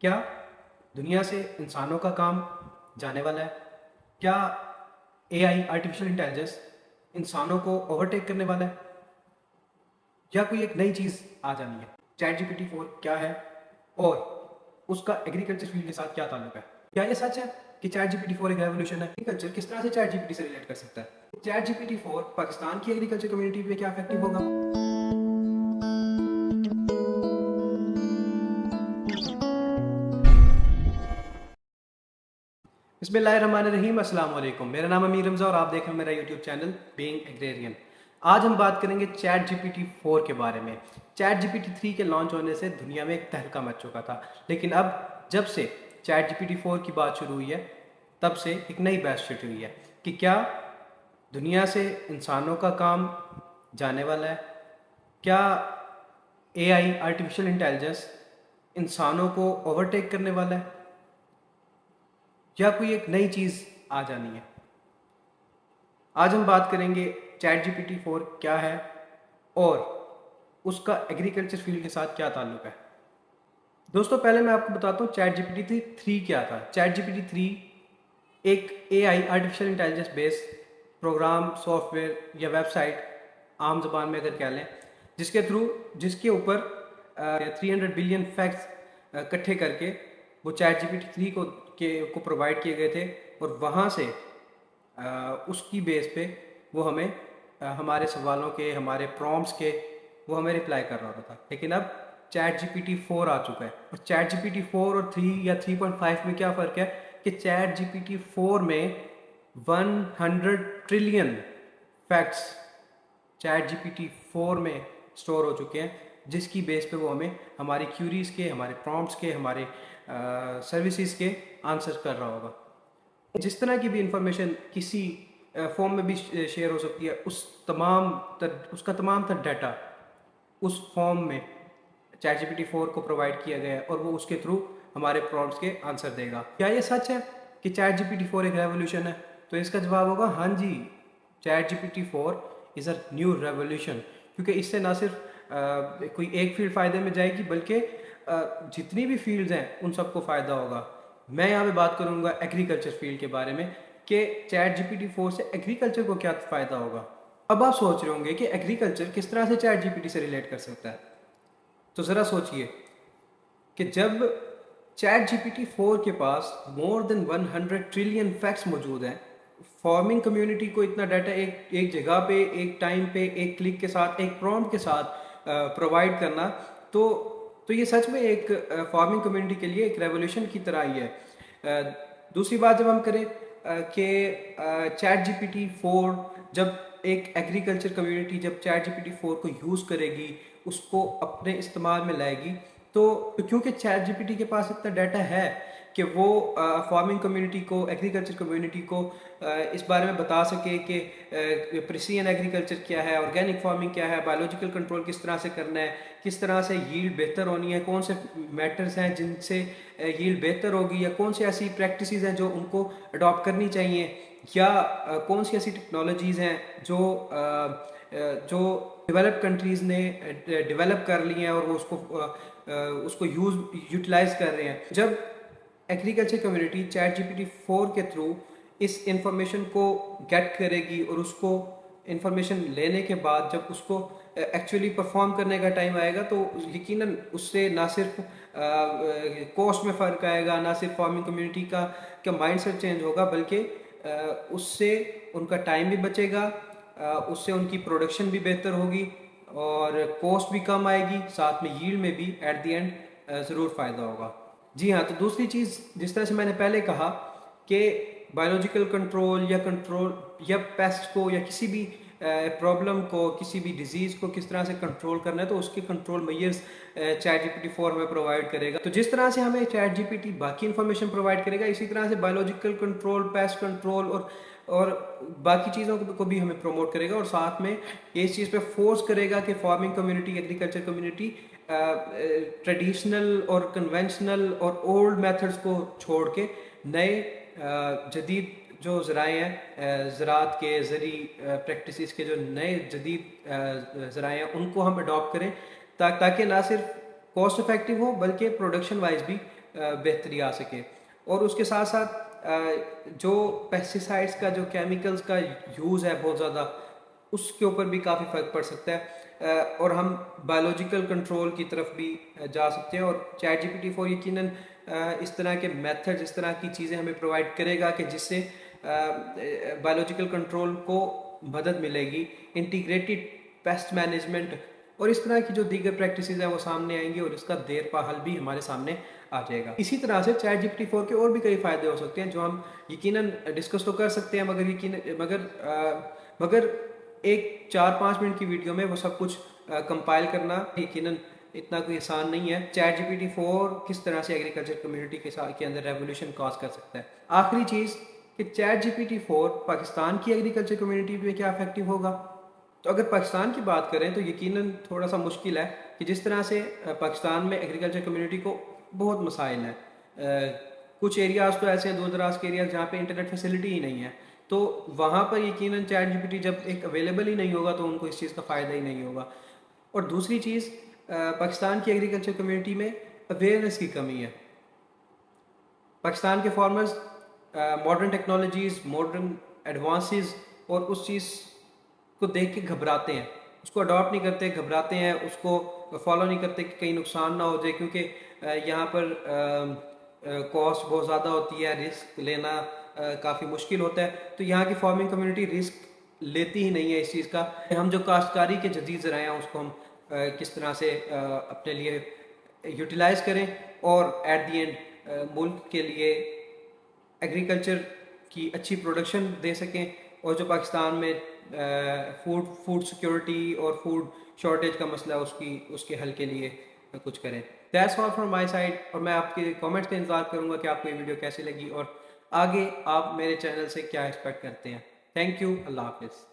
क्या दुनिया से इंसानों का काम जाने वाला है? क्या एआई आर्टिफिशियल इंटेलिजेंस इंसानों को ओवरटेक करने वाला है या कोई एक नई चीज़ आ जानी है? चैट जीपीटी 4 क्या है और उसका एग्रीकल्चर फील्ड के साथ क्या ताल्लुक है? क्या ये सच है कि चैट जीपीटी 4 एक रेवोल्यूशन है? एग्रीकल्चर किस तरह से चैट जीपीटी से रिलेट कर सकता है? चैट जीपीटी 4 पाकिस्तान की एग्रीकल्चर कम्युनिटी पे क्या इफेक्टिव होगा? बिस्मिल्लाहिर्रहमानिर्रहीम, अस्सलाम वालेकुम। मेरा नाम अमीर रमज़ा और आप देख रहे हैं मेरा यूट्यूब चैनल बीइंग एग्रेरियन। आज हम बात करेंगे चैट जीपीटी 4 के बारे में। चैट जीपीटी 3 के लॉन्च होने से दुनिया में एक तहलका मच चुका था, लेकिन अब जब से चैट जीपीटी 4 की बात शुरू हुई है तब से एक नई बहस शुरू हुई है कि क्या दुनिया से इंसानों का काम जाने वाला है? क्या एआई आर्टिफिशियल इंटेलिजेंस इंसानों को ओवरटेक करने वाला है या कोई एक नई चीज़ आ जानी है? आज हम बात करेंगे चैट जीपीटी 4 क्या है और उसका एग्रीकल्चर फील्ड के साथ क्या ताल्लुक है। दोस्तों, पहले मैं आपको बताता हूँ चैट जीपीटी 3 क्या था। चैट जीपीटी 3 एक AI artificial intelligence based program, software या वेबसाइट, आम जबान में अगर कह लें, जिसके ऊपर 300 बिलियन फैक्ट्स इकट्ठे करके वो चैट जीपीटी 3 को प्रोवाइड किए गए थे और वहाँ से उसकी बेस पे वो हमें हमारे सवालों के, हमारे प्रॉम्प्ट्स के, वो हमें रिप्लाई कर रहा होता था। लेकिन अब चैट जीपीटी 4 आ चुका है और चैट जीपीटी 4 और 3 या 3.5 में क्या फ़र्क है कि चैट जीपीटी 4 में 100 ट्रिलियन फैक्ट्स चैट जीपीटी 4 में स्टोर हो चुके हैं, जिसकी बेस पे वो हमें हमारी क्यूरीज के, हमारे प्रॉम्प्ट्स के, हमारे सर्विसेज के आंसर कर रहा होगा। जिस तरह की भी इंफॉर्मेशन किसी फॉर्म में भी शेयर हो सकती है, उसका तमाम तर डाटा उस फॉर्म में चैट जीपीटी 4 को प्रोवाइड किया गया है और वो उसके थ्रू हमारे प्रॉम्प्ट्स के आंसर देगा। क्या ये सच है कि चैट जीपीटी 4 एक रेवोल्यूशन है? तो इसका जवाब होगा हाँ जी, chat GPT 4 is a new revolution, क्योंकि इससे ना सिर्फ कोई एक फील्ड फ़ायदे में जाएगी बल्कि जितनी भी फील्ड्स हैं उन सबको फ़ायदा होगा। मैं यहाँ पे बात करूँगा एग्रीकल्चर फील्ड के बारे में कि चैट जीपीटी 4 से एग्रीकल्चर को क्या फ़ायदा होगा। अब आप सोच रहे होंगे कि एग्रीकल्चर किस तरह से चैट जीपीटी से रिलेट कर सकता है। तो ज़रा सोचिए कि जब चैट जीपीटी 4 के पास मोर देन 100 ट्रिलियन फैक्ट्स मौजूद हैं, फार्मिंग कम्युनिटी को इतना डाटा एक एक जगह पे, एक टाइम पे, एक क्लिक के साथ, एक प्रॉम्प्ट के साथ प्रोवाइड करना, तो ये सच में एक फार्मिंग कम्युनिटी के लिए एक रेवोल्यूशन की तरह ही है। दूसरी बात जब हम करें कि चैट जीपीटी 4 जब एक एग्रीकल्चर कम्युनिटी जब चैट जीपीटी 4 को यूज़ करेगी, उसको अपने इस्तेमाल में लाएगी, तो क्योंकि चैट जीपीटी के पास इतना डाटा है कि वो फार्मिंग कम्युनिटी को, एग्रीकल्चर कम्युनिटी को इस बारे में बता सके कि प्रिसीजन एग्रीकल्चर क्या है, ऑर्गेनिक फार्मिंग क्या है, बायोलॉजिकल कंट्रोल किस तरह से करना है, किस तरह से यील्ड बेहतर होनी है, कौन से मैटर्स हैं जिनसे यील्ड बेहतर होगी, या कौन सी ऐसी प्रैक्टिसेस हैं जो उनको अडॉप्ट करनी चाहिए, या कौन सी ऐसी टेक्नोलॉजीज़ हैं जो डेवलप कंट्रीज़ ने डेवलप कर ली हैं और वो उसको यूटिलाइज कर रहे हैं। जब एग्रीकल्चर कम्युनिटी चैट जीपीटी 4 के थ्रू इस इंफॉर्मेशन को गेट करेगी और उसको इंफॉर्मेशन लेने के बाद जब उसको एक्चुअली परफॉर्म करने का टाइम आएगा, तो यकीनन उससे ना सिर्फ कॉस्ट में फ़र्क आएगा, ना सिर्फ फार्मिंग कम्युनिटी का माइंडसेट चेंज होगा, बल्कि उससे उनका टाइम भी बचेगा, उससे उनकी प्रोडक्शन भी बेहतर होगी और कॉस्ट भी कम आएगी, साथ में यील्ड में भी एट द एंड ज़रूर फ़ायदा होगा। जी हाँ, तो दूसरी चीज़, जिस तरह से मैंने पहले कहा कि बायोलॉजिकल कंट्रोल या पेस्ट को या किसी भी प्रॉब्लम को, किसी भी डिजीज़ को किस तरह से कंट्रोल करना है, तो उसके कंट्रोल मेजर्स चैट जीपीटी 4 हमें प्रोवाइड करेगा। तो जिस तरह से हमें चैट जीपीटी बाकी इन्फॉर्मेशन प्रोवाइड करेगा, इसी तरह से बायोलॉजिकल कंट्रोल, पेस्ट कंट्रोल और बाकी चीज़ों को भी हमें प्रमोट करेगा और साथ में ये इस चीज़ पे फोर्स करेगा कि farming community, agriculture community traditional और कन्वेंशनल और ओल्ड मेथड्स को छोड़ के नए जदीद जो ज़राए हैं, ज़रात के ज़री प्रैक्टिसेस के जो नए जदीद ज़राए हैं, उनको हम अडॉप्ट करें ताकि ना सिर्फ कॉस्ट इफ़ेक्टिव हो बल्कि प्रोडक्शन वाइज भी बेहतरी आ सके। और उसके साथ साथ जो पेस्टिसाइड्स का, जो केमिकल्स का यूज़ है बहुत ज़्यादा, उसके ऊपर भी काफ़ी फ़र्क पड़ सकता है। और हम बायोलॉजिकल कंट्रोल की तरफ भी जा सकते हैं। और चैट जीपीटी 4 यकीनन इस तरह के मेथड्स, इस तरह की चीज़ें हमें प्रोवाइड करेगा कि जिससे बायोलॉजिकल कंट्रोल को मदद मिलेगी, इंटीग्रेटेड पेस्ट मैनेजमेंट और इस तरह की जो दीगर प्रैक्टिसेस हैं वो सामने आएंगी और इसका देर पा हल भी हमारे सामने आ जाएगा। इसी तरह से चैट जीपीटी 4 के और भी कई फ़ायदे हो सकते हैं जो हम यकीनन डिस्कस तो कर सकते हैं, मगर एक 4-5 मिनट की वीडियो में वो सब कुछ कंपाइल करना यकीनन इतना कोई आसान नहीं है। चैट जीपीटी 4 किस तरह से एग्रीकल्चर कम्युनिटी के अंदर रेवोल्यूशन कॉज कर सकता है। आखिरी चीज़ कि चैट जीपीटी 4 पाकिस्तान की एग्रीकल्चर कम्युनिटी में क्या इफेक्टिव होगा। तो अगर पाकिस्तान की बात करें तो यकीनन थोड़ा सा मुश्किल है कि जिस तरह से पाकिस्तान में एग्रीकल्चर कम्युनिटी को बहुत मसाइल हैं। कुछ एरियाज़ तो ऐसे हैं, दूर दराज के एरियाज जहाँ पे इंटरनेट फैसिलिटी ही नहीं है, तो वहाँ पर यकीनन चैट जीपीटी जब एक अवेलेबल ही नहीं होगा तो उनको इस चीज़ का फ़ायदा ही नहीं होगा। और दूसरी चीज़, पाकिस्तान की एग्रीकल्चर कम्युनिटी में अवेयरनेस की कमी है। पाकिस्तान के farmers modern technologies, modern advances और उस चीज़ को देख के घबराते हैं, उसको अडॉप्ट नहीं करते, घबराते हैं, उसको फॉलो नहीं करते कि कहीं नुकसान ना हो जाए, क्योंकि यहाँ पर कॉस्ट बहुत ज़्यादा होती है, रिस्क लेना काफ़ी मुश्किल होता है। तो यहाँ की फार्मिंग कम्युनिटी रिस्क लेती ही नहीं है इस चीज़ का। हम जो काश्तकारी के जदीद ज़राए हैं उसको हम किस तरह से अपने लिए यूटिलाइज़ करें और एट दी एंड मुल्क के लिए एग्रीकल्चर की अच्छी प्रोडक्शन दे सकें। और जो पाकिस्तान में फूड सिक्योरिटी और फूड शॉर्टेज का मसला उसके हल के लिए कुछ करें। That's all from my side. और मैं आपके कमेंट्स का इंतज़ार करूँगा कि आपको ये वीडियो कैसी लगी और आगे आप मेरे चैनल से क्या एक्सपेक्ट करते हैं। Thank you. अल्लाह हाफिज़।